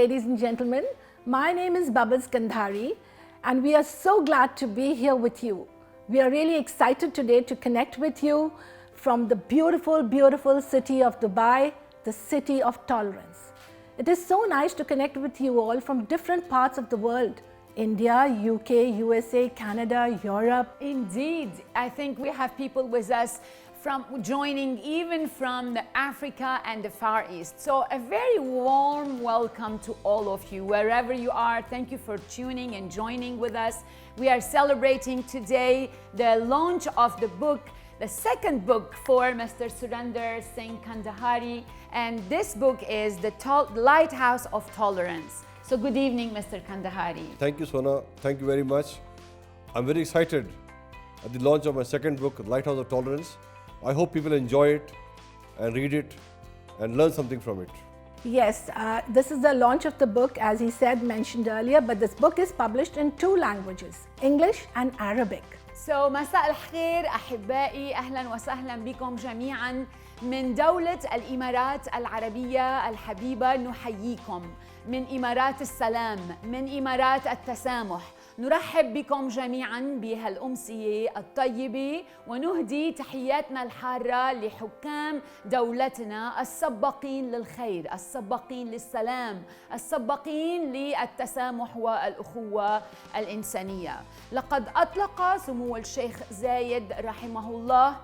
ladies and gentlemen. My name is Bubbles Kandhari, and we are so glad to be here with you. We are really excited today to connect with you from the beautiful, beautiful city of Dubai, the city of tolerance. It is so nice to connect with you all from different parts of the world. India, UK, USA, Canada, Europe. Indeed, I think we have people with us joining even from Africa and the Far East. So a very warm welcome to all of you, wherever you are. Thank you for tuning and joining with us. We are celebrating today the launch of the book, the second book for Mr. Surender Singh Kandhari, and this book is The Lighthouse of Tolerance. So good evening, Mr. Kandhari. Thank you, Sona. Thank you very much. I'm very excited at the launch of my second book, Lighthouse of Tolerance. I hope people enjoy it and read it and learn something from it. Yes, this is the launch of the book, as he said, mentioned earlier, but this book is published in 2 languages, English and Arabic. So مساء الخير أحبائي، أهلا وسهلا بكم جميعا من دولة الإمارات العربية الحبيبة. نحييكم من إمارات السلام، من إمارات التسامح. نرحب بكم جميعاً بهالأمسية الطيبة ونهدي تحياتنا الحارة لحكام دولتنا السباقين للخير، السباقين للسلام، السباقين للتسامح والأخوة الإنسانية. لقد أطلق سمو الشيخ زايد رحمه الله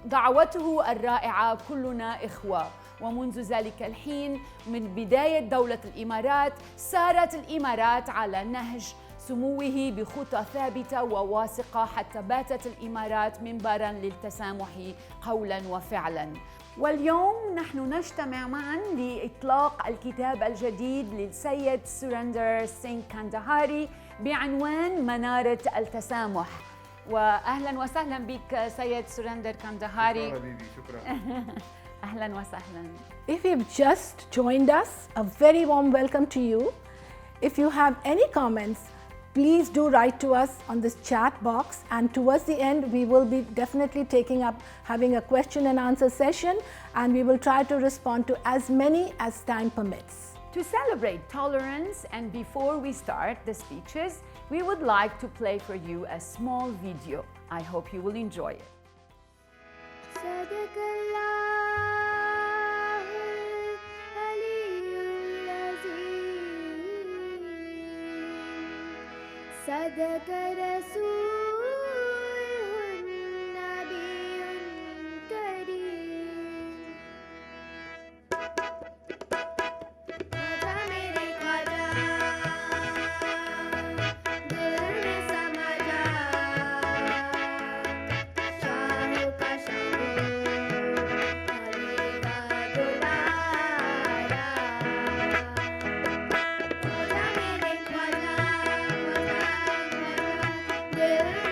دعوته الرائعة كلنا إخوة، ومنذ ذلك الحين من بداية دولة الإمارات سارت الإمارات على نهج سموه بخطى ثابتة وواثقة حتى باتت الإمارات منبراً للتسامح قولاً وفعلاً. واليوم نحن نجتمع معاً لإطلاق الكتاب الجديد للسيد سورندر سينغ كاندهاري بعنوان منارة التسامح. وأهلاً وسهلاً بك سيد سورندر كاندهاري. شكراً حبيبي، شكراً. أهلاً وسهلاً. If you've just joined us, a very warm welcome to you. If you have any comments, please do write to us on this chat box, and towards the end we will be definitely having a question and answer session, and we will try to respond to as many as time permits. To celebrate tolerance, and before we start the speeches, we would like to play for you a small video. I hope you will enjoy it. صدق رسول النبي الكريم خواجہ میرے خواجہ دل میں سما جا شاہوں کا شاہ بنے گا دوبارہ خواجہ میرے خواجہ دل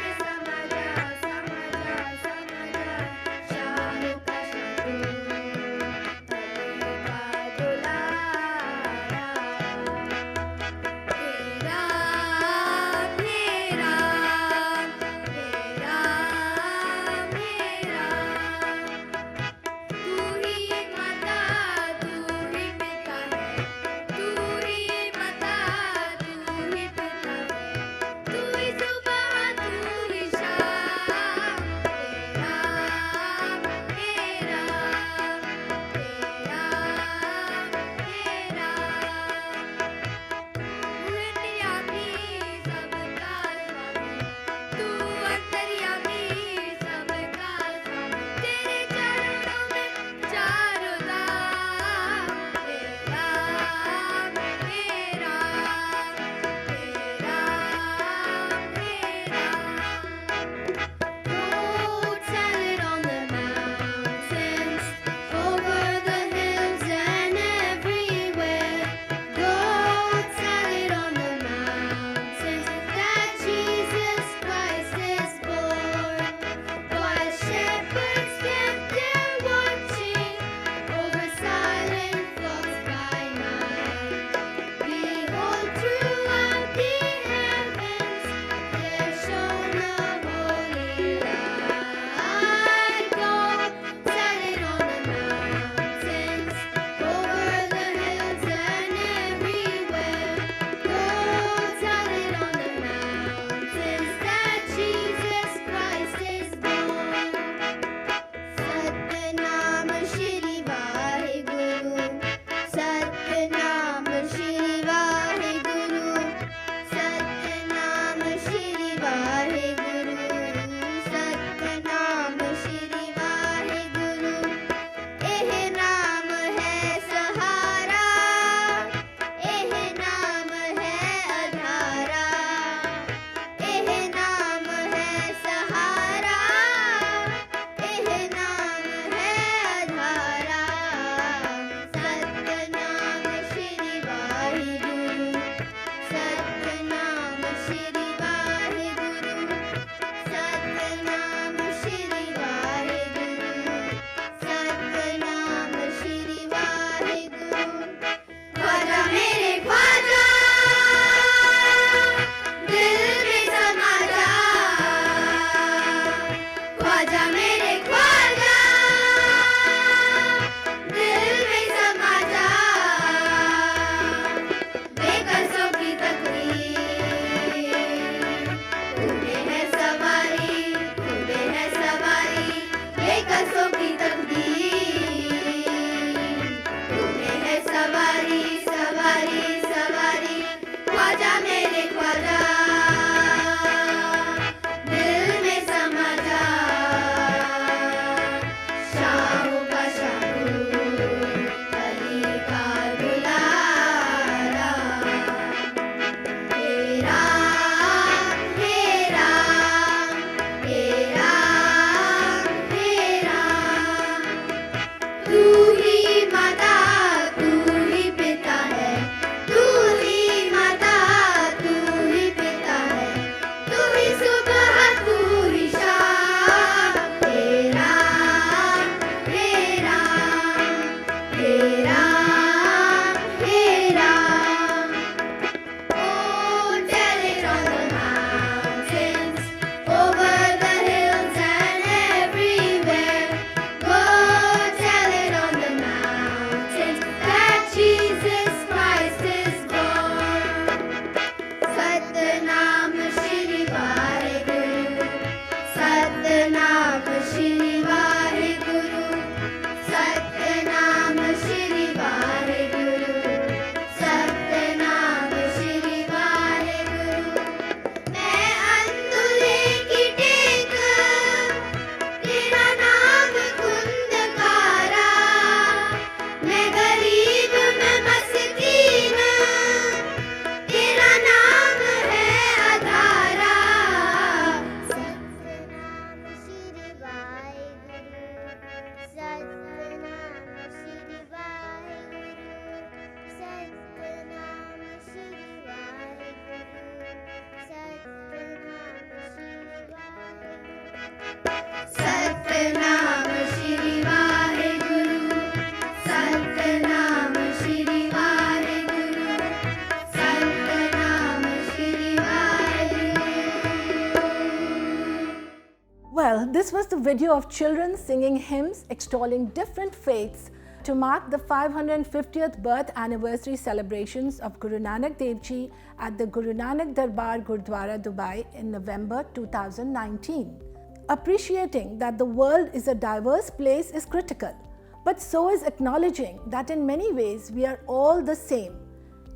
Well, this was the video of children singing hymns extolling different faiths to mark the 550th birth anniversary celebrations of Guru Nanak Dev Ji at the Guru Nanak Darbar Gurdwara, Dubai in November 2019. Appreciating that the world is a diverse place is critical, but so is acknowledging that in many ways we are all the same.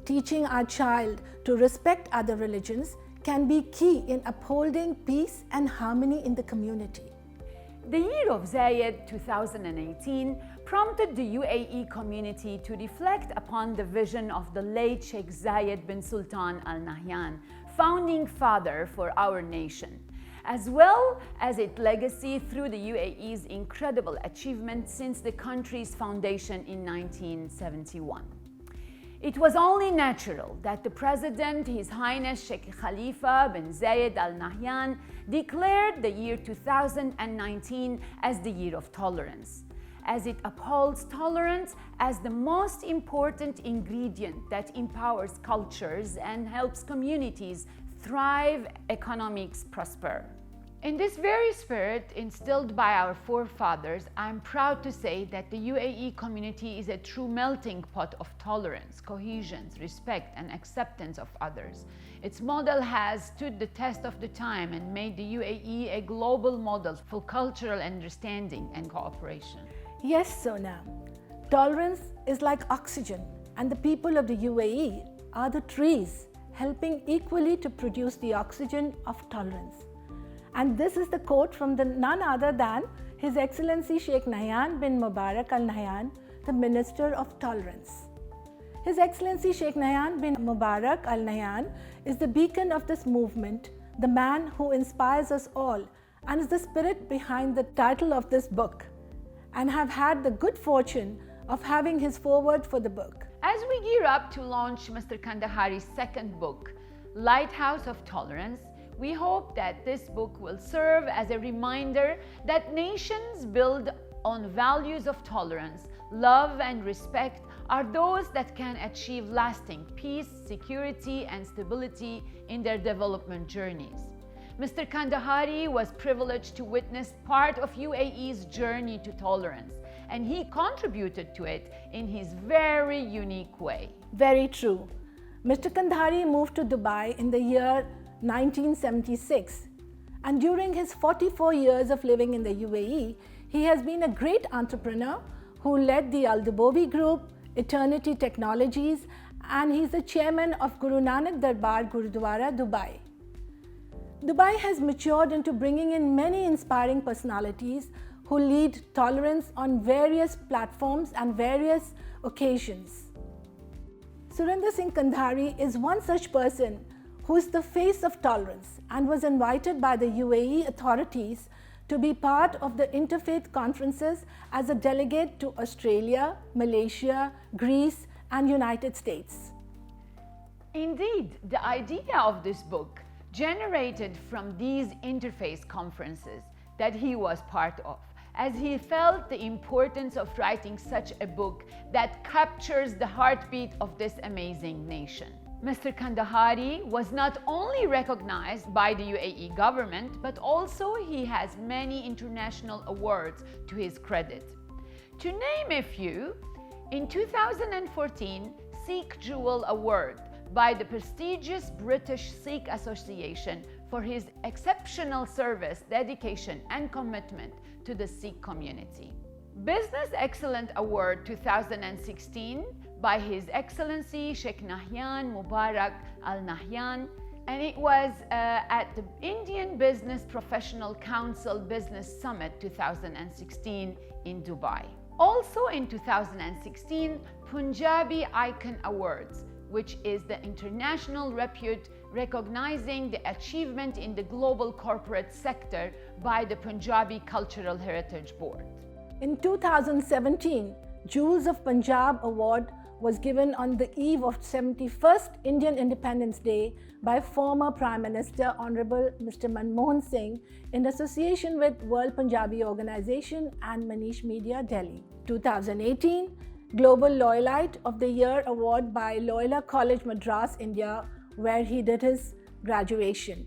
Teaching our child to respect other religions can be key in upholding peace and harmony in the community. The year of Zayed 2018 prompted the UAE community to reflect upon the vision of the late Sheikh Zayed bin Sultan Al Nahyan, founding father for our nation, as well as its legacy through the UAE's incredible achievements since the country's foundation in 1971. It was only natural that the President, His Highness Sheikh Khalifa bin Zayed Al Nahyan, declared the year 2019 as the Year of Tolerance, as it upholds tolerance as the most important ingredient that empowers cultures and helps communities thrive, economics prosper. In this very spirit instilled by our forefathers, I'm proud to say that the UAE community is a true melting pot of tolerance, cohesion, respect, and acceptance of others. Its model has stood the test of the time and made the UAE a global model for cultural understanding and cooperation. Yes, Sona. Tolerance is like oxygen, and the people of the UAE are the trees, helping equally to produce the oxygen of tolerance. And this is the quote from none other than His Excellency Sheikh Nahyan bin Mubarak Al Nahyan, the Minister of Tolerance. His Excellency Sheikh Nahyan bin Mubarak Al Nahyan is the beacon of this movement, the man who inspires us all, and is the spirit behind the title of this book, and have had the good fortune of having his foreword for the book. As we gear up to launch Mr. Kandhari's second book, Lighthouse of Tolerance, we hope that this book will serve as a reminder that nations built on values of tolerance, love and respect are those that can achieve lasting peace, security and stability in their development journeys. Mr. Kandhari was privileged to witness part of UAE's journey to tolerance, and he contributed to it in his very unique way. Very true. Mr. Kandhari moved to Dubai in the year 1976, and during his 44 years of living in the UAE, he has been a great entrepreneur who led the Al Dubovi Group, Eternity Technologies, and he's the chairman of Guru Nanak Darbar Gurudwara, Dubai. Dubai has matured into bringing in many inspiring personalities who lead tolerance on various platforms and various occasions. Surender Singh Kandhari is one such person who is the face of tolerance and was invited by the UAE authorities to be part of the interfaith conferences as a delegate to Australia, Malaysia, Greece, and United States. Indeed, the idea of this book generated from these interfaith conferences that he was part of, as he felt the importance of writing such a book that captures the heartbeat of this amazing nation. Mr. Kandhari was not only recognized by the UAE government, but also he has many international awards to his credit. To name a few, in 2014, Sikh Jewel Award by the prestigious British Sikh Association for his exceptional service, dedication and commitment to the Sikh community. Business Excellent Award 2016 by His Excellency Sheikh Nahyan Mubarak Al Nahyan, and it was at the Indian Business Professional Council Business Summit 2016 in Dubai. Also in 2016, Punjabi Icon Awards, which is the international repute recognizing the achievement in the global corporate sector by the Punjabi Cultural Heritage Board. In 2017, Jewels of Punjab Award was given on the eve of 71st Indian Independence Day by former Prime Minister Honorable Mr. Manmohan Singh in association with World Punjabi Organization and Manish Media, Delhi. 2018, Global Loyalite of the Year Award by Loyola College Madras, India, where he did his graduation.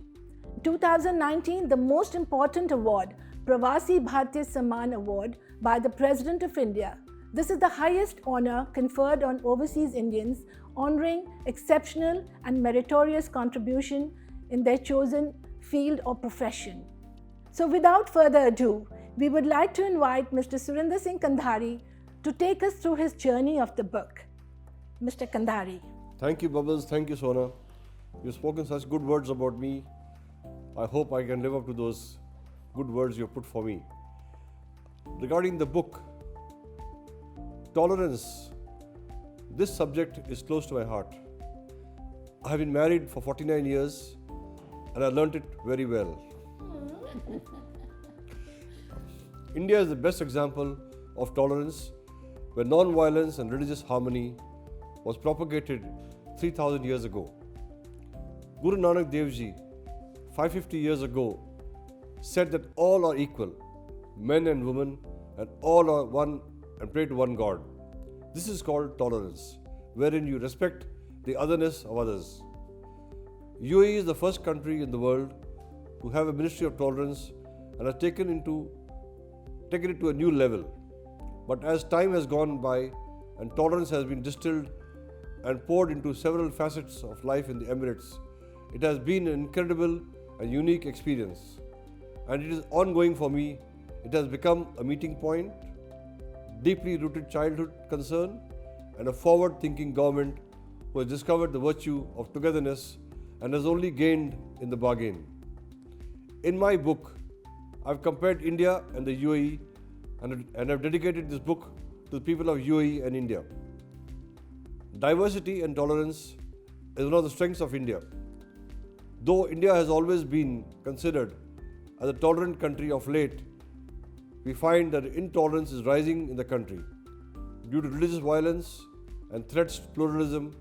2019, the most important award, Pravasi Bharatiya Samman Award by the President of India. This is the highest honor conferred on overseas Indians, honoring exceptional and meritorious contribution in their chosen field or profession. So without further ado, we would like to invite Mr. Surender Singh Kandhari to take us through his journey of the book. Mr. Kandhari. Thank you, Bubbles. Thank you, Sona. You've spoken such good words about me. I hope I can live up to those good words you put for me. Regarding the book, tolerance, this subject is close to my heart. I have been married for 49 years and I learnt it very well. India is the best example of tolerance, where non-violence and religious harmony was propagated 3,000 years ago. Guru Nanak Dev Ji, 550 years ago, said that all are equal, men and women, and all are one and pray to one God. This is called tolerance, wherein you respect the otherness of others. UAE is the first country in the world to have a ministry of tolerance and has taken it to a new level. But as time has gone by and tolerance has been distilled and poured into several facets of life in the Emirates, it has been an incredible and unique experience. And it is ongoing for me. It has become a meeting point, deeply rooted childhood concern, and a forward-thinking government who has discovered the virtue of togetherness and has only gained in the bargain. In my book, I've compared India and the UAE and I've dedicated this book to the people of UAE and India. Diversity and tolerance is one of the strengths of India. Though India has always been considered as a tolerant country of late, we find that intolerance is rising in the country due to religious violence and threats to pluralism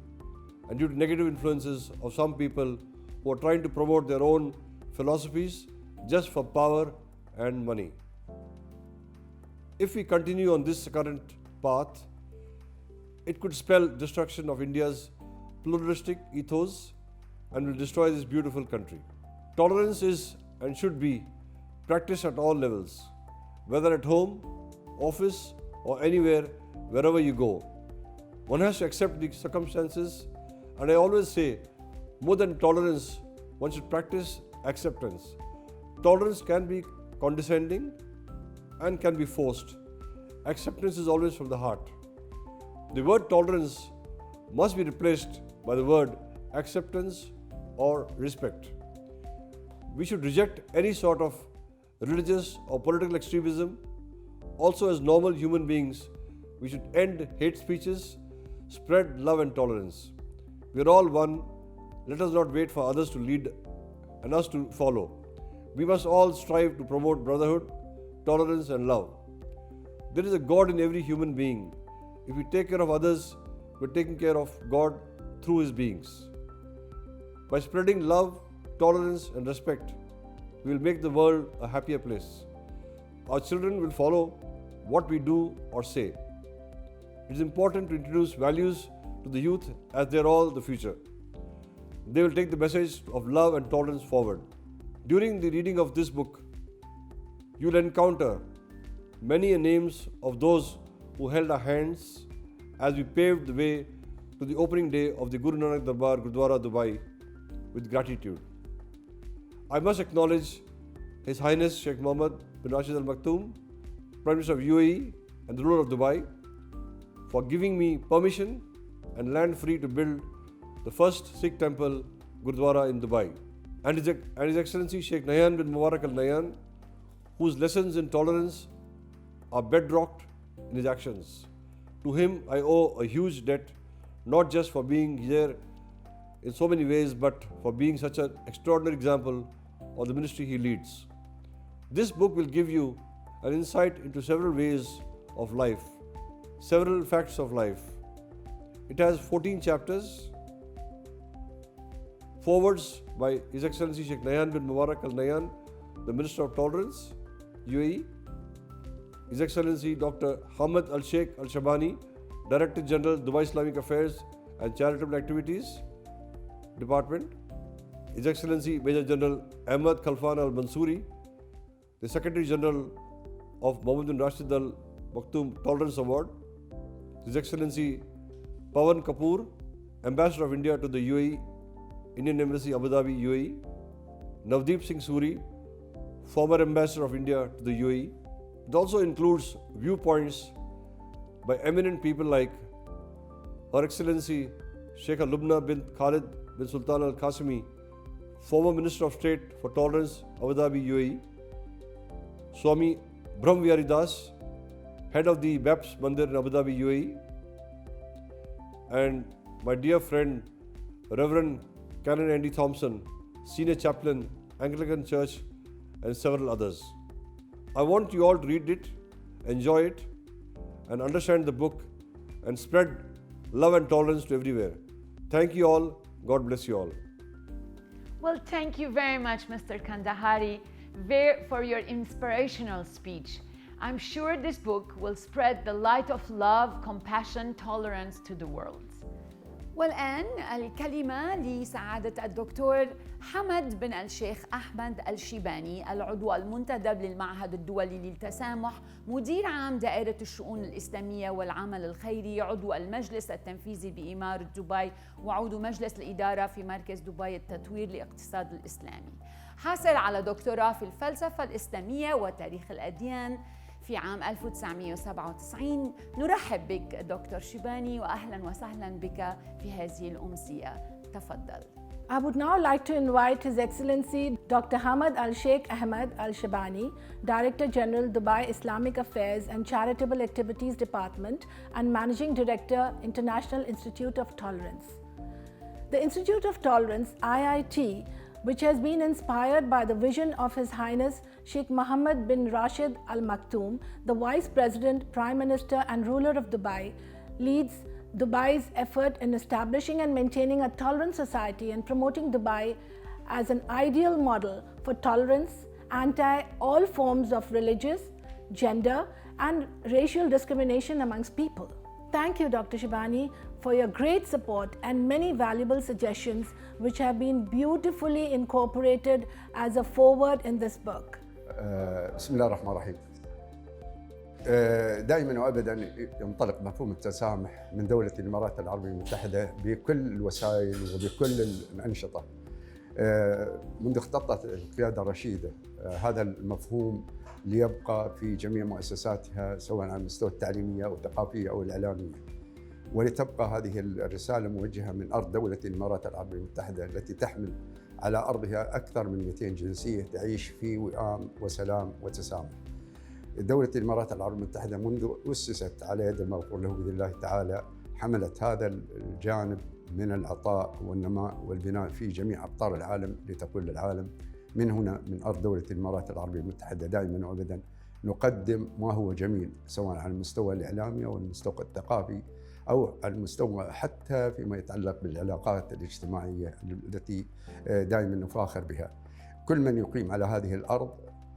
and due to negative influences of some people who are trying to promote their own philosophies just for power and money. If we continue on this current path, it could spell destruction of India's pluralistic ethos and will destroy this beautiful country. Tolerance is and should be practiced at all levels, whether at home, office, or anywhere, wherever you go. One has to accept the circumstances, and I always say, more than tolerance, one should practice acceptance. Tolerance can be condescending and can be forced. Acceptance is always from the heart. The word tolerance must be replaced by the word acceptance or respect. We should reject any sort of religious or political extremism. Also, as normal human beings, we should end hate speeches, spread love and tolerance. We are all one. Let us not wait for others to lead and us to follow. We must all strive to promote brotherhood, tolerance and love. There is a God in every human being. If we take care of others, we're taking care of God through His beings. By spreading love, tolerance and respect, we will make the world a happier place. Our children will follow what we do or say. It is important to introduce values to the youth as they are all the future. They will take the message of love and tolerance forward. During the reading of this book, you will encounter many names of those who held our hands as we paved the way to the opening day of the Guru Nanak Darbar Gurdwara, Dubai, with gratitude. I must acknowledge His Highness Sheikh Mohammed bin Rashid Al Maktoum, Prime Minister of UAE and the ruler of Dubai, for giving me permission and land free to build the first Sikh temple Gurdwara in Dubai, and His Excellency Sheikh Nahyan bin Mubarak Al Nahyan, whose lessons in tolerance are bedrocked in his actions. To him I owe a huge debt, not just for being here in so many ways, but for being such an extraordinary example of the ministry he leads. This book will give you an insight into several ways of life, several facts of life. It has 14 chapters. Forwards by His Excellency Sheikh Nahyan bin Mubarak Al Nahyan, the Minister of Tolerance, UAE. His Excellency Dr. Hamad Al Sheikh Al Shabani, Director General, Dubai Islamic Affairs and Charitable Activities Department. His Excellency Major General Ahmad Khalfan Al Mansouri, the Secretary General of Mohammed bin Rashid Al Maktoum Tolerance Award. His Excellency Pawan Kapoor, Ambassador of India to the UAE, Indian Embassy Abu Dhabi, UAE. Navdeep Singh Suri, former Ambassador of India to the UAE. It also includes viewpoints by eminent people like Her Excellency Sheikh Lubna bin Khalid bin Sultan Al Qasimi, former Minister of State for Tolerance, Abu Dhabi, UAE. Swami Brahm Vihari Das, head of the BAPS Mandir in Abu Dhabi, UAE. And my dear friend, Reverend Canon Andy Thompson, Senior Chaplain, Anglican Church, and several others. I want you all to read it, enjoy it, and understand the book, and spread love and tolerance to everywhere. Thank you all. God bless you all. Well, thank you very much, Mr. Kandhari, for your inspirational speech. I'm sure this book will spread the light of love, compassion, tolerance to the world. والآن الكلمة لسعادة الدكتور حمد بن الشيخ أحمد الشيباني، العضو المنتدب للمعهد الدولي للتسامح، مدير عام دائرة الشؤون الإسلامية والعمل الخيري، عضو المجلس التنفيذي بإمارة دبي، وعضو مجلس الإدارة في مركز دبي التطوير للاقتصاد الإسلامي. حاصل على دكتوراه في الفلسفة الإسلامية وتاريخ الأديان في عام 1997. نرحب بك دكتور شيباني وأهلا وسهلا بك في هذه الأمسية. تفضل. I would now like to invite His Excellency Dr. Hamad Al-Sheikh Ahmed Al-Shabani, Director General, Dubai Islamic Affairs and Charitable Activities Department and Managing Director, International Institute of Tolerance. The Institute of Tolerance, IIT, which has been inspired by the vision of His Highness Sheikh Mohammed bin Rashid Al Maktoum, the Vice President, Prime Minister and ruler of Dubai, leads Dubai's effort in establishing and maintaining a tolerant society and promoting Dubai as an ideal model for tolerance, anti all forms of religious, gender and racial discrimination amongst people. Thank you, Dr. Shabani, for your great support and many valuable suggestions which have been beautifully incorporated as a foreword in this book. بسم الله الرحمن الرحيم. دائما وابدا ينطلق مفهوم التسامح من دولة الامارات العربية المتحدة بكل الوسائل وبكل الانشطة. منذ اختطت القيادة الرشيدة هذا المفهوم ليبقى في جميع مؤسساتها سواء على المستوى التعليمية او الثقافية او الاعلامية. ولتبقى هذه الرسالة موجهة من أرض دولة الإمارات العربية المتحدة التي تحمل على أرضها أكثر من 200 جنسية تعيش في وئام وسلام وتسامح. دولة الإمارات العربية المتحدة منذ أسست على يد المغفور له بإذن الله تعالى حملت هذا الجانب من العطاء والنماء والبناء في جميع أقطار العالم لتقول للعالم من هنا من أرض دولة الإمارات العربية المتحدة دائما وأبدا نقدم ما هو جميل سواء على المستوى الإعلامي أو المستوى الثقافي أو على المستوى حتى فيما يتعلق بالعلاقات الاجتماعية التي دائما نفاخر بها. كل من يقيم على هذه الأرض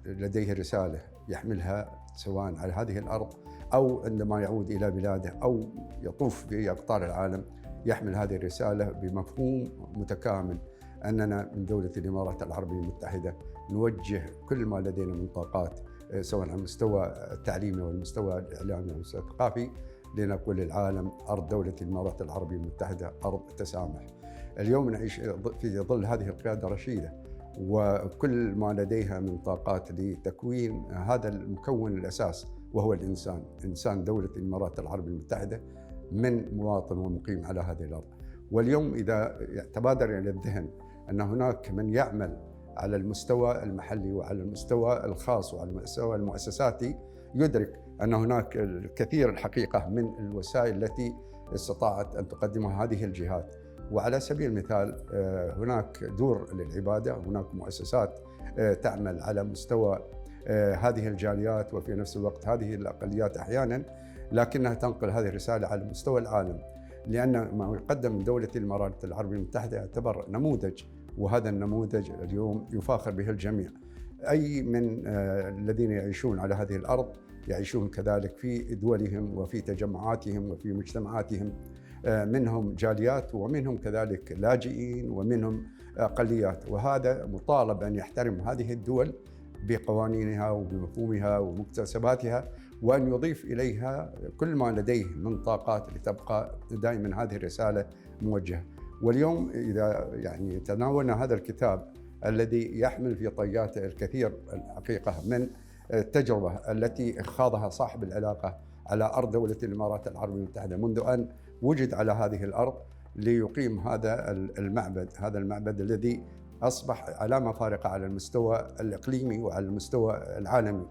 لديه رسالة يحملها سواء على هذه الأرض أو عندما يعود إلى بلاده أو يطوف في أقطار العالم يحمل هذه الرسالة بمفهوم متكامل أننا من دولة الإمارات العربية المتحدة نوجه كل ما لدينا من طاقات سواء على المستوى التعليمي والمستوى الإعلامي والمستوى الثقافي لنقول للعالم أرض دولة الإمارات العربية المتحدة أرض تسامح. اليوم نعيش في ظل هذه القيادة الرشيدة وكل ما لديها من طاقات لتكوين هذا المكون الأساس وهو الإنسان، إنسان دولة الإمارات العربية المتحدة من مواطن ومقيم على هذه الأرض. واليوم إذا تبادر إلى الذهن أن هناك من يعمل على المستوى المحلي وعلى المستوى الخاص وعلى المستوى المؤسساتي يدرك أن هناك الكثير الحقيقة من الوسائل التي استطاعت أن تقدمها هذه الجهات. وعلى سبيل المثال هناك دور للعبادة، هناك مؤسسات تعمل على مستوى هذه الجاليات وفي نفس الوقت هذه الأقليات أحيانا، لكنها تنقل هذه الرسالة على مستوى العالم، لأن ما يقدم من دولة الإمارات العربية المتحدة يعتبر نموذج، وهذا النموذج اليوم يفاخر به الجميع. أي من الذين يعيشون على هذه الأرض يعيشون كذلك في دولهم وفي تجمعاتهم وفي مجتمعاتهم، منهم جاليات ومنهم كذلك لاجئين ومنهم أقليات، وهذا مطالب أن يحترم هذه الدول بقوانينها وبمفهومها ومكتسباتها وأن يضيف إليها كل ما لديه من طاقات لتبقى دائما هذه الرسالة موجهة. واليوم إذا يعني تناولنا هذا الكتاب الذي يحمل في طياته الكثير الحقيقة من التجربة التي خاضها صاحب العلاقة على أرض دولة الإمارات العربية المتحدة منذ أن وجد على هذه الأرض ليقيم هذا المعبد الذي أصبح علامة فارقة على المستوى الإقليمي وعلى المستوى العالمي،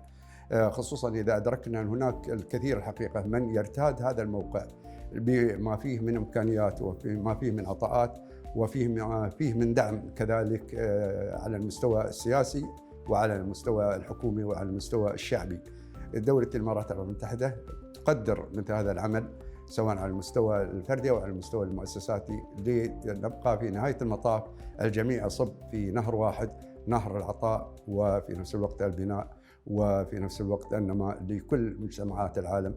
خصوصا إذا أدركنا أن هناك الكثير الحقيقة من يرتاد هذا الموقع بما فيه من إمكانيات وما فيه من عطاءات وما فيه من دعم كذلك على المستوى السياسي وعلى المستوى الحكومي وعلى المستوى الشعبي. دولة الإمارات العربية المتحدة تقدر مثل هذا العمل سواء على المستوى الفردي أو على المستوى المؤسساتي لنبقى في نهاية المطاف الجميع يصب في نهر واحد، نهر العطاء وفي نفس الوقت البناء وفي نفس الوقت النماء لكل مجتمعات العالم.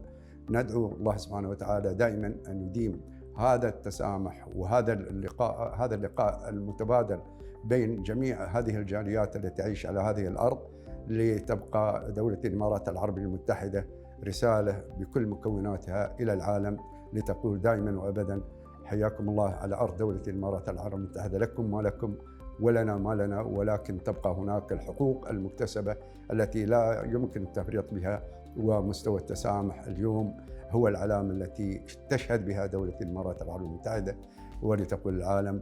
ندعو الله سبحانه وتعالى دائما أن يديم هذا التسامح وهذا اللقاء المتبادل بين جميع هذه الجاليات التي تعيش على هذه الأرض لتبقى دولة الإمارات العربية المتحدة رسالة بكل مكوناتها إلى العالم لتقول دائما وأبدا حياكم الله على أرض دولة الإمارات العربية المتحدة، لكم ما لكم ولنا ما لنا، ولكن تبقى هناك الحقوق المكتسبة التي لا يمكن التفريط بها. ومستوى التسامح اليوم هو العلامة التي تشهد بها دولة الإمارات العربية المتحدة ولتقول العالم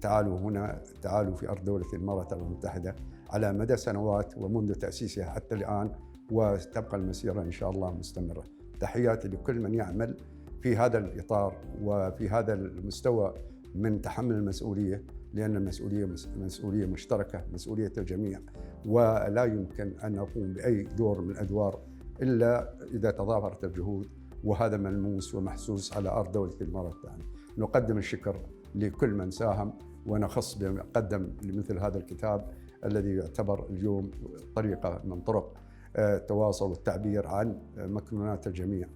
تعالوا هنا، تعالوا في أرض دولة الإمارات العربية المتحدة على مدى سنوات ومنذ تأسيسها حتى الآن، وتبقى المسيرة إن شاء الله مستمرة. تحياتي لكل من يعمل في هذا الإطار وفي هذا المستوى من تحمل المسؤولية، لأن المسؤولية مسؤولية مشتركة، مسؤولية الجميع، ولا يمكن أن نقوم بأي دور من الأدوار إلا إذا تضافرت الجهود، وهذا ملموس ومحسوس على أرض دولة الإمارات. نقدم الشكر لكل من ساهم، ونخص بقدم لمثل هذا الكتاب الذي يعتبر اليوم طريقة من طرق التواصل والتعبير عن مكنونات الجميع.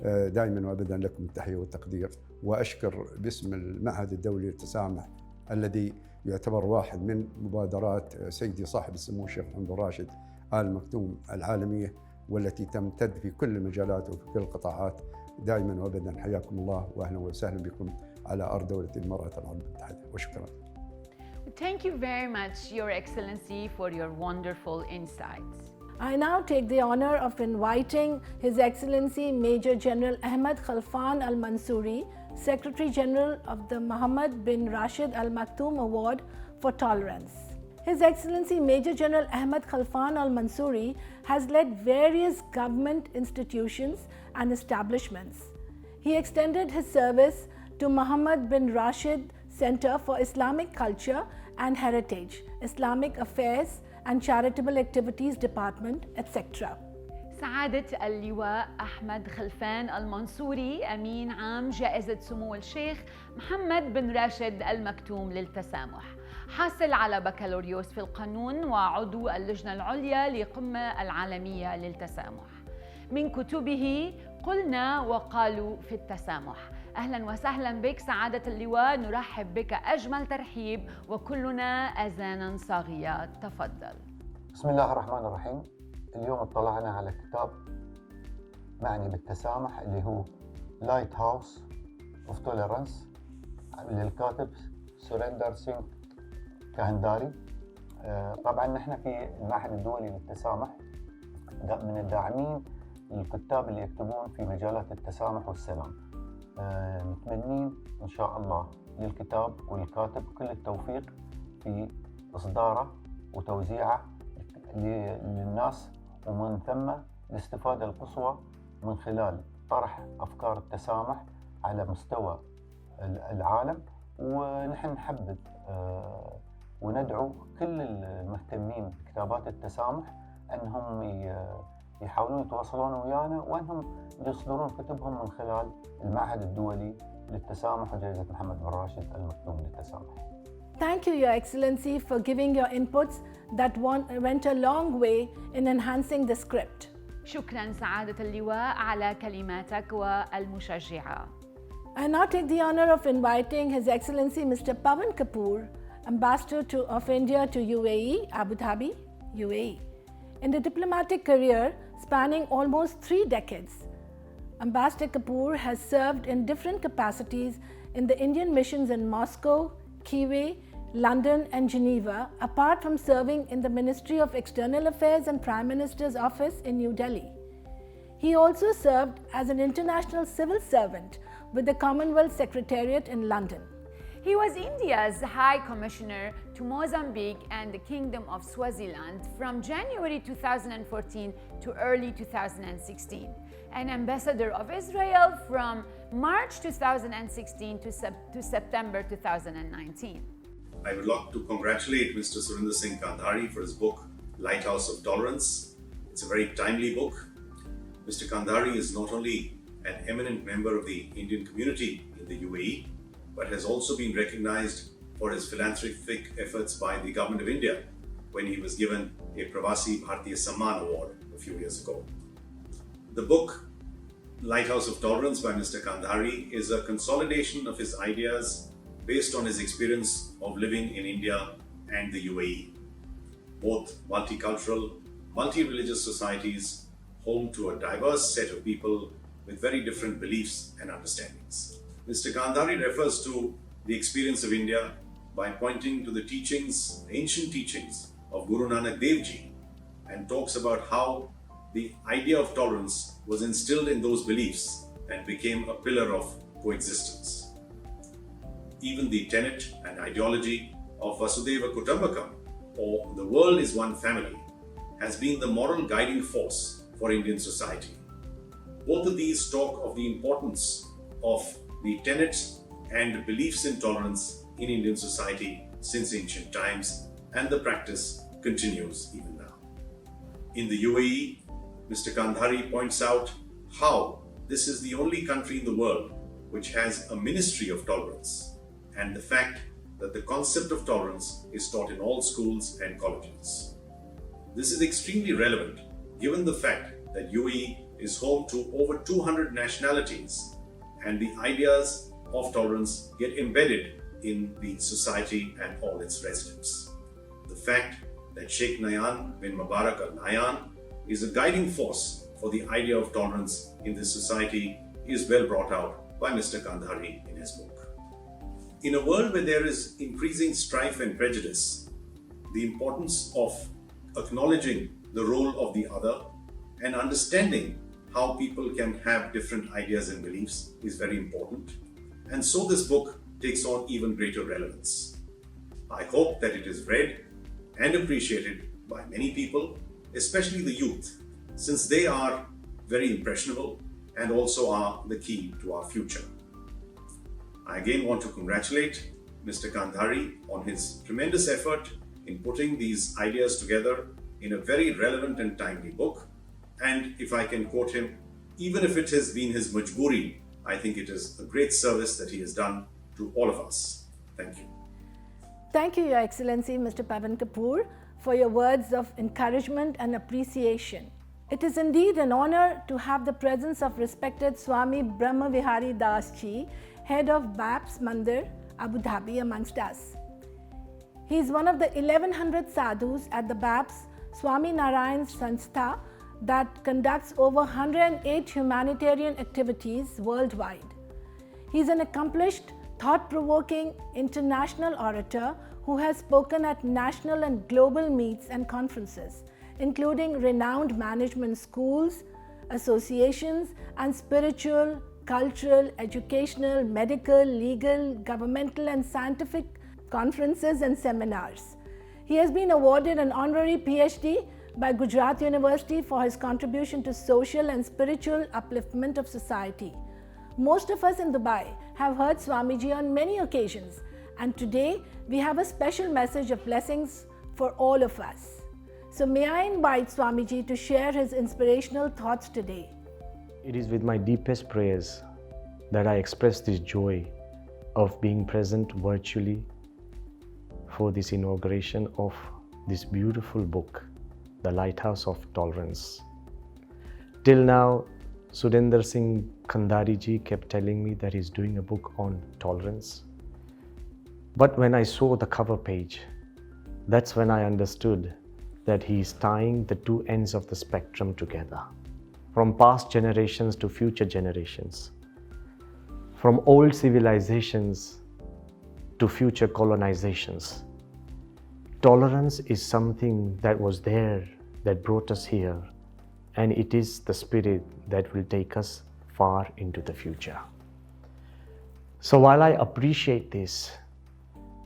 دائما وابدا لكم التحية والتقدير، وأشكر باسم المعهد الدولي للتسامح الذي يعتبر واحد من مبادرات سيدي صاحب السمو الشيخ محمد بن راشد آل مكتوم العالمية، والتي تمتد في كل المجالات وفي كل القطاعات. دائما وابدا حياكم الله، واهلا وسهلا بكم على أرض دولة الإمارات العربية المتحدة، وشكرا. Thank you very much, Your Excellency, for your wonderful insights. I now take the honor of inviting His Excellency Major General Ahmed Khalfan Al Mansouri, Secretary General of the Mohammed bin Rashid Al Maktoum Award for Tolerance. His Excellency Major General Ahmed Khalfan Al Mansouri has led various government institutions and establishments. He extended his service to Mohammed bin Rashid Center for Islamic Culture and Heritage, Islamic Affairs and Charitable Activities Department, etc. سعادة اللواء أحمد خلفان المنصوري أمين عام جائزة سمو الشيخ محمد بن راشد المكتوم للتسامح، حاصل على بكالوريوس في القانون وعضو اللجنة العليا للقمة العالمية للتسامح. من كتبه قلنا وقالوا في التسامح. أهلا وسهلا بك سعادة اللواء، نرحب بك أجمل ترحيب وكلنا أذانا صاغية. تفضل. بسم الله الرحمن الرحيم. اليوم اطلعنا على كتاب معني بالتسامح اللي هو Lighthouse of Tolerance للكاتب سوريندر سينغ كاندهاري. طبعا نحن في المعهد الدولي للتسامح من الداعمين للكتاب اللي يكتبون في مجالات التسامح والسلام. متمنين إن شاء الله للكتاب والكاتب كل التوفيق في إصداره وتوزيعه للناس، ومن ثم الاستفادة القصوى من خلال طرح أفكار التسامح على مستوى العالم. ونحن نحبذ وندعو كل المهتمين بكتابات التسامح أنهم يحاولون يتواصلون ويانا، وأنهم يصدرون كتبهم من خلال المعهد الدولي للتسامح وجائزة محمد بن راشد المكتوم للتسامح. Thank you, Your Excellency, for giving your inputs that went a long way in enhancing the script. شكرا سعادة اللواء على كلماتك والمشجعة. I now take the honor of inviting His Excellency Mr. Pavan Kapoor, Ambassador of India to UAE, Abu Dhabi, UAE. In a diplomatic career spanning almost 3 decades, Ambassador Kapoor has served in different capacities in the Indian missions in Moscow, Kiev, London and Geneva, apart from serving in the Ministry of External Affairs and Prime Minister's Office in New Delhi. He also served as an international civil servant with the Commonwealth Secretariat in London. He was India's High Commissioner to Mozambique and the Kingdom of Swaziland from January 2014 to early 2016, and Ambassador of Israel from March 2016 to September 2019. I would like to congratulate Mr. Surender Singh Kandhari for his book, Lighthouse of Tolerance. It's a very timely book. Mr. Kandhari is not only an eminent member of the Indian community in the UAE, but has also been recognized for his philanthropic efforts by the Government of India when he was given a Pravasi Bharatiya Samman Award a few years ago. The book, Lighthouse of Tolerance by Mr. Kandhari, is a consolidation of his ideas based on his experience of living in India and the UAE, both multicultural, multi-religious societies, home to a diverse set of people with very different beliefs and understandings. Mr. Kandhari refers to the experience of India by pointing to the teachings, ancient teachings of Guru Nanak Dev Ji, and talks about how the idea of tolerance was instilled in those beliefs and became a pillar of coexistence. even the tenet and ideology of Vasudhaiva Kutumbakam, or the world is one family, has been the moral guiding force for Indian society. Both of these talk of the importance of the tenets and beliefs in tolerance in Indian society since ancient times, and the practice continues even now. In the UAE, Mr. Kandhari points out how this is the only country in the world which has a ministry of tolerance, and the fact that the concept of tolerance is taught in all schools and colleges. This is extremely relevant given the fact that UAE is home to over 200 nationalities, and the ideas of tolerance get embedded in the society and all its residents. The fact that Sheikh Nayan bin Mubarak Al Nahyan is a guiding force for the idea of tolerance in this society is well brought out by Mr. Kandhari in his book. In a world where there is increasing strife and prejudice, the importance of acknowledging the role of the other and understanding how people can have different ideas and beliefs is very important. And so this book takes on even greater relevance. I hope that it is read and appreciated by many people, especially the youth, since they are very impressionable and also are the key to our future. I again want to congratulate Mr. Kandhari on his tremendous effort in putting these ideas together in a very relevant and timely book. And if I can quote him, even if it has been his majboori, I think it is a great service that he has done to all of us. Thank you. Thank you, Your Excellency, Mr. Pavan Kapoor, for your words of encouragement and appreciation. It is indeed an honor to have the presence of respected Swami Brahma Vihari Das Ji, head of BAPS Mandir, Abu Dhabi, amongst us. He is one of the 1100 sadhus at the BAPS Swami Narayan Sanstha that conducts over 108 humanitarian activities worldwide. He is an accomplished, thought-provoking international orator who has spoken at national and global meets and conferences, including renowned management schools, associations, and spiritual, cultural, educational, medical, legal, governmental, and scientific conferences and seminars. He has been awarded an honorary PhD by Gujarat University for his contribution to social and spiritual upliftment of society. Most of us in Dubai have heard Swamiji on many occasions, and today we have a special message of blessings for all of us. So may I invite Swamiji to share his inspirational thoughts today. It is with my deepest prayers that I express this joy of being present virtually for this inauguration of this beautiful book, The Lighthouse of Tolerance. Till now, Surender Singh Kandhari ji kept telling me that he's doing a book on tolerance. But when I saw the cover page, that's when I understood that he is tying the two ends of the spectrum together, from past generations to future generations, from old civilizations to future colonizations. Tolerance is something that was there, that brought us here, and it is the spirit that will take us far into the future. So while I appreciate this,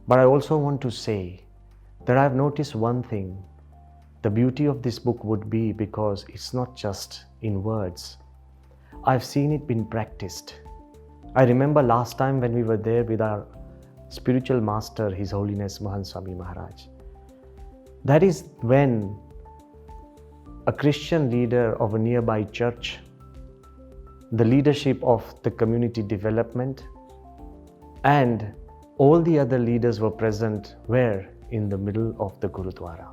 but I also want to say that I've noticed one thing. The beauty of this book would be because it's not just in words. I've seen it being practiced. I remember last time when we were there with our spiritual master, His Holiness Mahant Swami Maharaj. That is when a Christian leader of a nearby church, the leadership of the community development, and all the other leaders were present where? In the middle of the Gurudwara.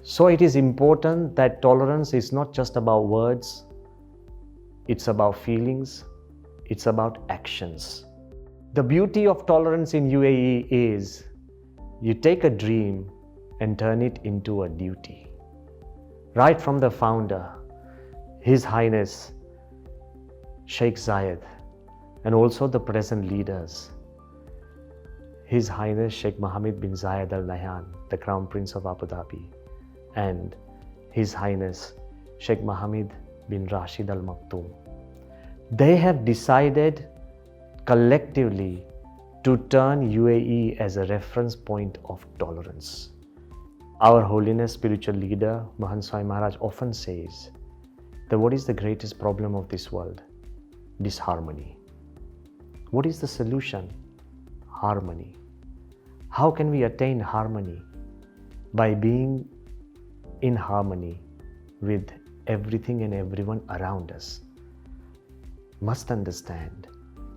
So it is important that tolerance is not just about words, it's about feelings, it's about actions. The beauty of tolerance in UAE is you take a dream and turn it into a duty. Right from the founder, His Highness Sheikh Zayed, and also the present leaders, His Highness Sheikh Mohammed bin Zayed Al Nahyan, the Crown Prince of Abu Dhabi, and His Highness Sheikh Mohammed bin Rashid Al Maktoum. They have decided collectively to turn UAE as a reference point of tolerance. Our Holiness spiritual leader, Mahant Swami Maharaj, often says that what is the greatest problem of this world? Disharmony. What is the solution? Harmony. How can we attain harmony? By being in harmony with everything and everyone around us. Must understand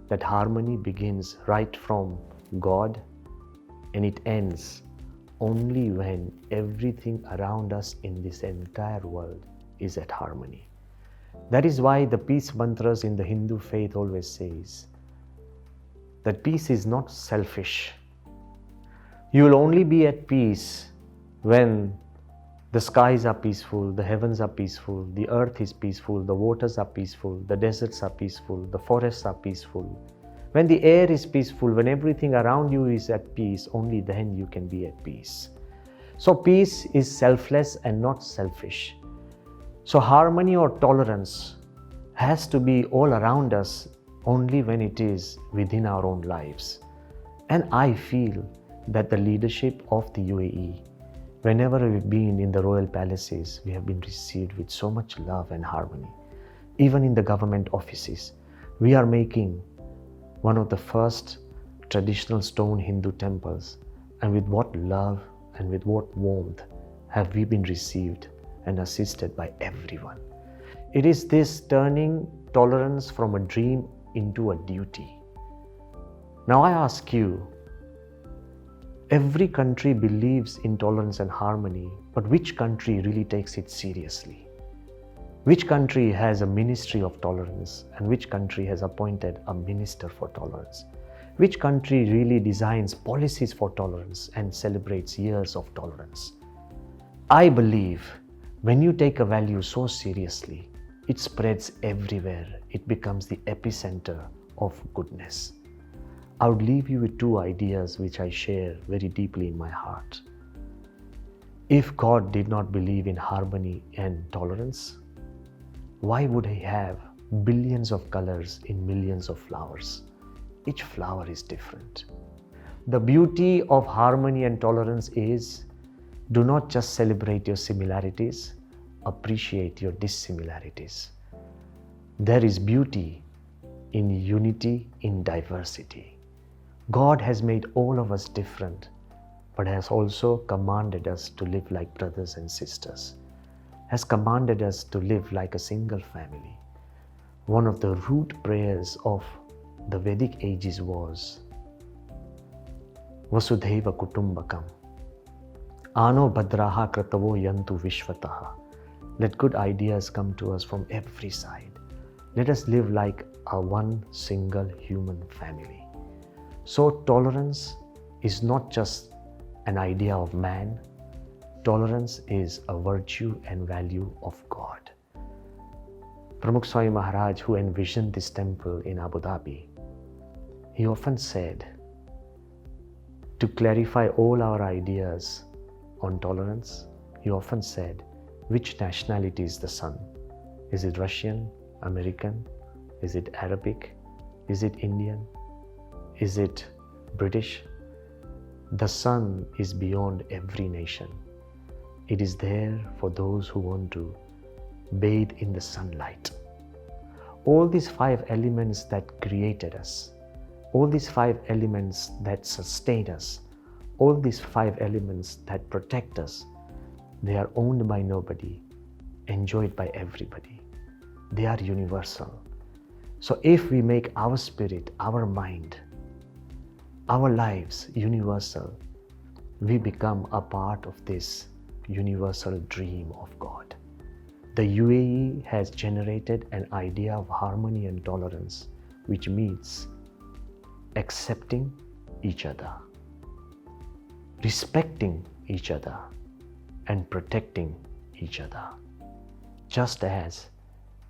that harmony begins right from God and it ends only when everything around us in this entire world is at harmony. That is why the peace mantras in the Hindu faith always says that peace is not selfish. You will only be at peace when the skies are peaceful, the heavens are peaceful, the earth is peaceful, the waters are peaceful, the deserts are peaceful, the forests are peaceful. When the air is peaceful, when everything around you is at peace, only then you can be at peace. So peace is selfless and not selfish. So harmony or tolerance has to be all around us only when it is within our own lives. And I feel that the leadership of the UAE, whenever we've been in the royal palaces, we have been received with so much love and harmony. Even in the government offices, we are making one of the first traditional stone Hindu temples, and with what love and with what warmth have we been received and assisted by everyone. It is this turning tolerance from a dream into a duty. Now I ask you, every country believes in tolerance and harmony, but which country really takes it seriously? Which country has a ministry of tolerance and which country has appointed a minister for tolerance? Which country really designs policies for tolerance and celebrates years of tolerance? I believe when you take a value so seriously, it spreads everywhere. It becomes the epicenter of goodness. I would leave you with two ideas which I share very deeply in my heart. If God did not believe in harmony and tolerance, why would He have billions of colors in millions of flowers? Each flower is different. The beauty of harmony and tolerance is, do not just celebrate your similarities, appreciate your dissimilarities. There is beauty in unity, in diversity. God has made all of us different, but has also commanded us to live like brothers and sisters, has commanded us to live like a single family. One of the root prayers of the Vedic ages was Vasudhaiva Kutumbakam. Ano Bhadraha Kratavo Yantu Vishvataha. Let good ideas come to us from every side. Let us live like a one single human family. So tolerance is not just an idea of man. Tolerance is a virtue and value of God. Pramukh Swami Maharaj, who envisioned this temple in Abu Dhabi, he often said, to clarify all our ideas on tolerance, he often said, which nationality is the sun? Is it Russian, American? Is it Arabic? Is it Indian? Is it British? The sun is beyond every nation. It is there for those who want to bathe in the sunlight. All these five elements that created us, all these five elements that sustain us, all these five elements that protect us, they are owned by nobody, enjoyed by everybody. They are universal. So if we make our spirit, our mind, our lives universal, we become a part of this universal dream of God. The UAE has generated an idea of harmony and tolerance, which means accepting each other, respecting each other, and protecting each other. Just as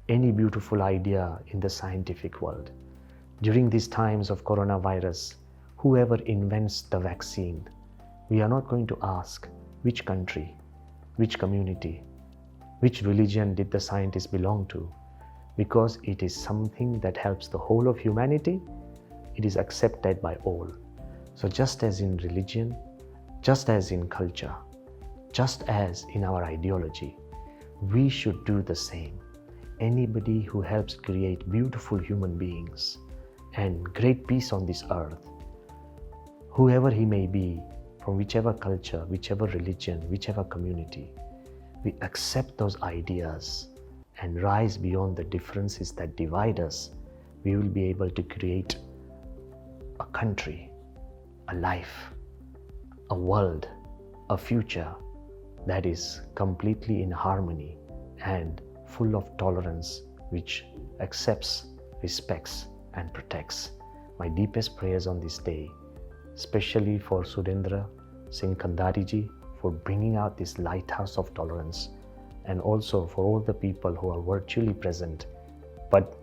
any beautiful idea in the scientific world, during these times of coronavirus, whoever invents the vaccine, we are not going to ask which country, which community, which religion did the scientist belong to, because it is something that helps the whole of humanity. It is accepted by all. So just as in religion, just as in culture, just as in our ideology, we should do the same. Anybody who helps create beautiful human beings and great peace on this earth, whoever he may be, from whichever culture, whichever religion, whichever community, we accept those ideas and rise beyond the differences that divide us, we will be able to create a country, a life, a world, a future that is completely in harmony and full of tolerance, which accepts, respects, and protects. My deepest prayers on this day, especially for Surendra Singh Kandhari ji, for bringing out this lighthouse of tolerance, and also for all the people who are virtually present, but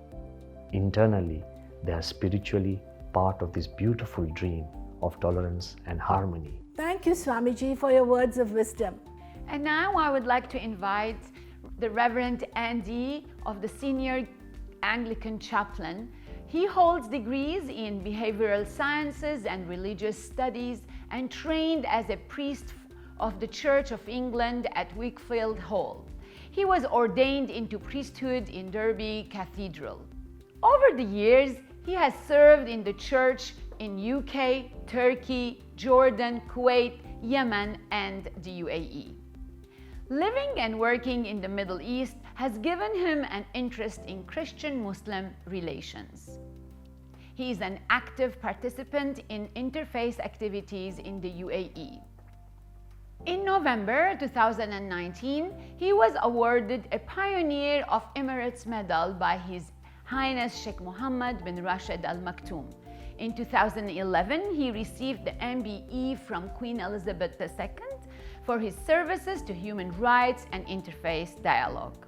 internally they are spiritually part of this beautiful dream of tolerance and harmony. Thank you, Swamiji, for your words of wisdom. And now I would like to invite the Reverend Andy of the Senior Anglican Chaplain. He holds degrees in behavioral sciences and religious studies and trained as a priest of the Church of England at Wakefield Hall. He was ordained into priesthood in Derby Cathedral. Over the years, he has served in the church in UK, Turkey, Jordan, Kuwait, Yemen, and the UAE. Living and working in the Middle East has given him an interest in Christian-Muslim relations. He is an active participant in interfaith activities in the UAE. In November 2019, he was awarded a Pioneer of Emirates Medal by His Highness Sheikh Mohammed bin Rashid Al Maktoum. In 2011, he received the MBE from Queen Elizabeth II for his services to human rights and interfaith dialogue.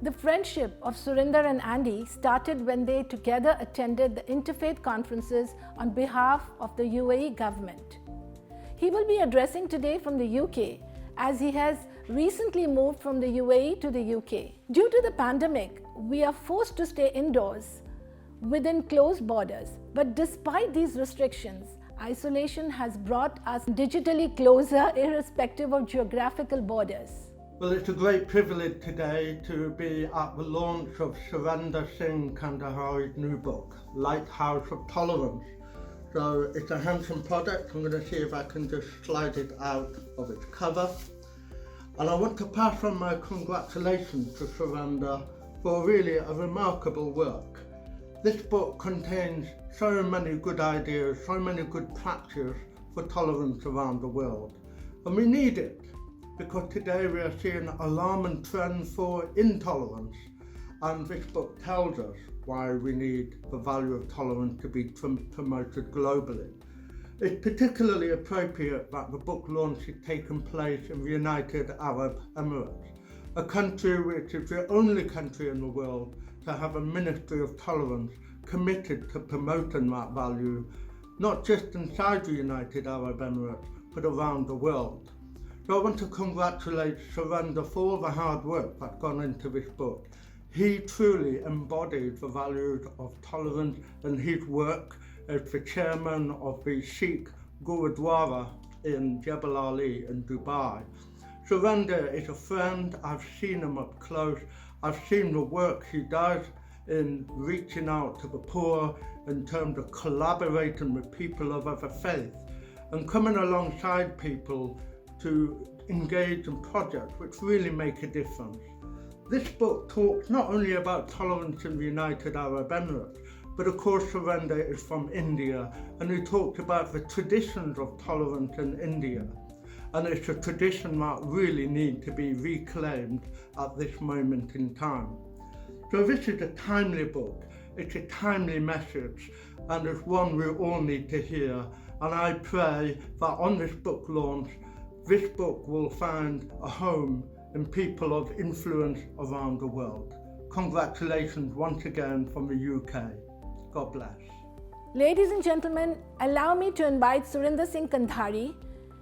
The friendship of Surendra and Andy started when they together attended the interfaith conferences on behalf of the UAE government. He will be addressing today from the UK as he has recently moved from the UAE to the UK. Due to the pandemic, we are forced to stay indoors within closed borders. But despite these restrictions, isolation has brought us digitally closer irrespective of geographical borders. Well, it's a great privilege today to be at the launch of Surendra Singh Kandhari's new book, Lighthouse of Tolerance. So it's a handsome product. I'm going to see if I can just slide it out of its cover. And I want to pass on my congratulations to Surendra for really a remarkable work. This book contains so many good ideas, so many good practices for tolerance around the world. And we need it because today we are seeing alarming trends for intolerance. And this book tells us why we need the value of tolerance to be promoted globally. It's particularly appropriate that the book launch is taking place in the United Arab Emirates, a country which is the only country in the world to have a Ministry of Tolerance committed to promoting that value, not just inside the United Arab Emirates, but around the world. So I want to congratulate Surendra for all the hard work that's gone into this book. He truly embodied the values of tolerance in his work as the chairman of the Sikh Gurudwara in Jebel Ali in Dubai. Surendra is a friend. I've seen him up close. I've seen the work he does in reaching out to the poor in terms of collaborating with people of other faiths and coming alongside people to engage in projects which really make a difference. This book talks not only about tolerance in the United Arab Emirates, but of course Surendra is from India, and he talked about the traditions of tolerance in India. And it's a tradition that really needs to be reclaimed at this moment in time. So this is a timely book, it's a timely message, and it's one we all need to hear. And I pray that on this book launch, this book will find a home in people of influence around the world. Congratulations once again from the UK. God bless. Ladies and gentlemen, allow me to invite Surendra Singh Kandhari.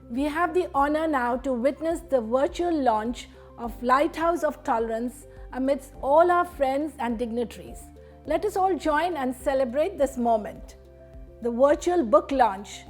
We have the honor now to witness the virtual launch of Lighthouse of Tolerance amidst all our friends and dignitaries. Let us all join and celebrate this moment. The virtual book launch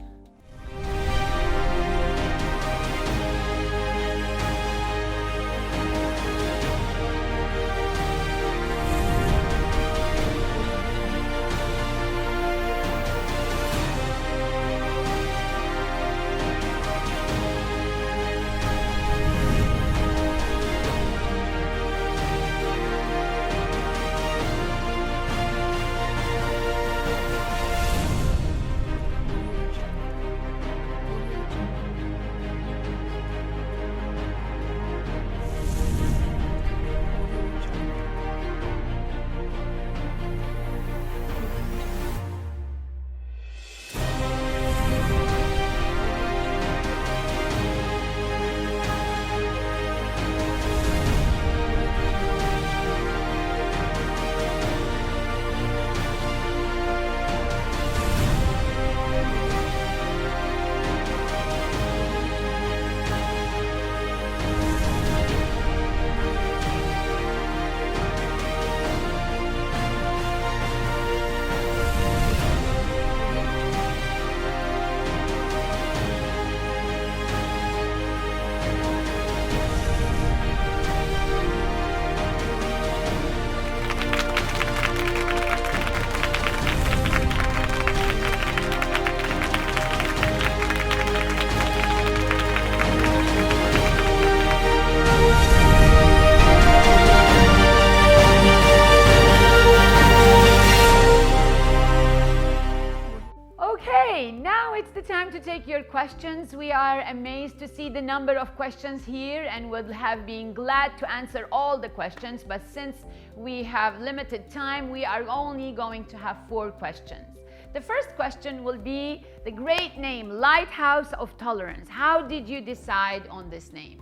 to take your questions. We are amazed to see the number of questions here and would have been glad to answer all the questions. But since we have limited time, we are only going to have 4 questions. The first question will be the great name, Lighthouse of Tolerance. How did you decide on this name?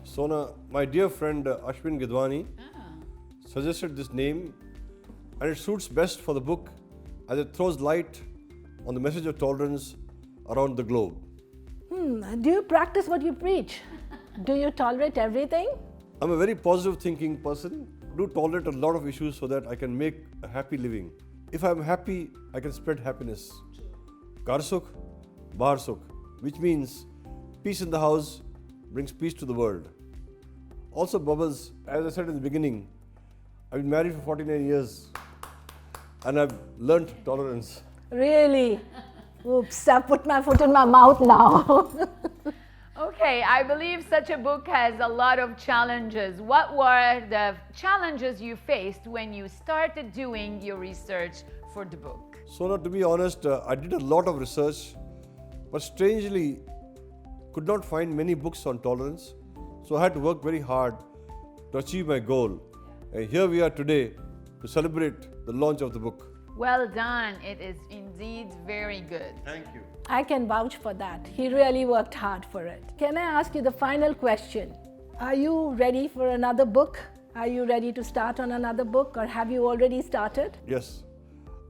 Sona, my dear friend Ashwin Gidwani suggested this name, and it suits best for the book as it throws light on the message of tolerance around the globe. Do you practice what you preach? Do you tolerate everything? I'm a very positive thinking person. I do tolerate a lot of issues so that I can make a happy living. If I'm happy, I can spread happiness. Ghar sukh, bahar sukh, which means peace in the house brings peace to the world. Also, Bubbles, as I said in the beginning, I've been married for 49 years and I've learnt tolerance. Really? Oops, I've put my foot in my mouth now. Okay, I believe such a book has a lot of challenges. What were the challenges you faced when you started doing your research for the book? Sona, to be honest, I did a lot of research, but strangely could not find many books on tolerance. So I had to work very hard to achieve my goal. And here we are today to celebrate the launch of the book. Well done. It is indeed very good. Thank you. I can vouch for that. He really worked hard for it. Can I ask you the final question? Are you ready for another book? Are you ready to start on another book, or have you already started? Yes.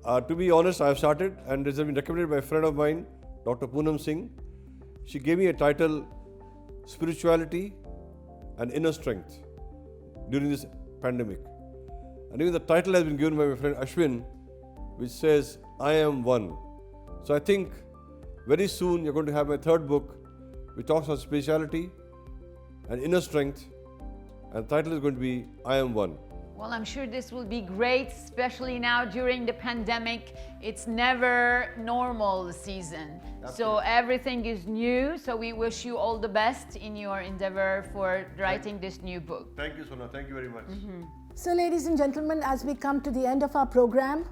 To be honest, I have started, and this has been recommended by a friend of mine, Dr. Poonam Singh. She gave me a title, Spirituality and Inner Strength, during this pandemic. And even the title has been given by my friend Ashwin, which says, I am one. So I think very soon you're going to have my 3rd book, which talks on spirituality and inner strength, and the title is going to be, I am one. Well, I'm sure this will be great, especially now during the pandemic. It's never normal season. So everything is new. So we wish you all the best in your endeavor for writing this new book. Thank you, Sona. Thank you very much. So, ladies and gentlemen, as we come to the end of our program,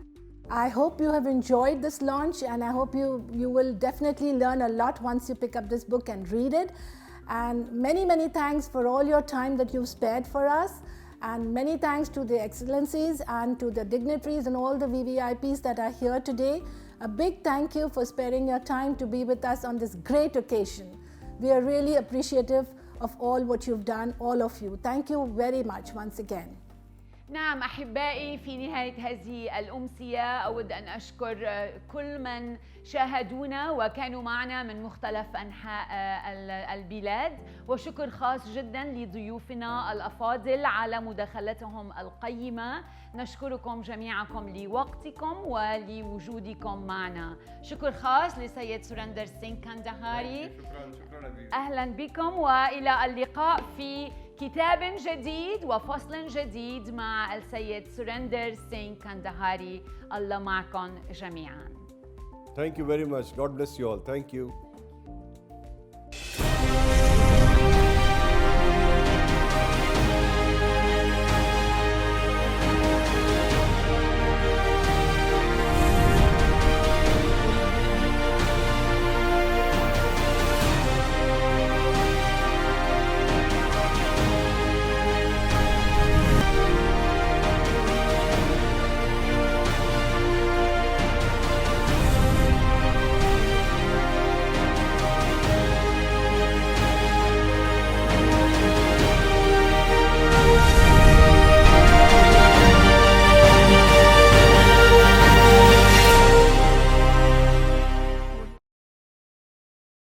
I hope you have enjoyed this launch, and I hope you will definitely learn a lot once you pick up this book and read it. And many, many thanks for all your time that you've spared for us. And many thanks to the excellencies and to the dignitaries and all the VVIPs that are here today. A big thank you for sparing your time to be with us on this great occasion. We are really appreciative of all what you've done, all of you. Thank you very much once again. نعم أحبائي، في نهاية هذه الأمسية أود أن أشكر كل من شاهدونا وكانوا معنا من مختلف أنحاء البلاد، وشكر خاص جدا لضيوفنا الأفاضل على مداخلتهم القيمة. نشكركم جميعكم لوقتكم ولوجودكم معنا. شكر خاص لسيد سورندر سينغ كاندهاري. أهلا بكم وإلى اللقاء في كتاب جديد وفصل جديد مع السيد سورندر سينغ كاندهاري. الله معكم جميعا. Thank you very much. God bless you all. Thank you.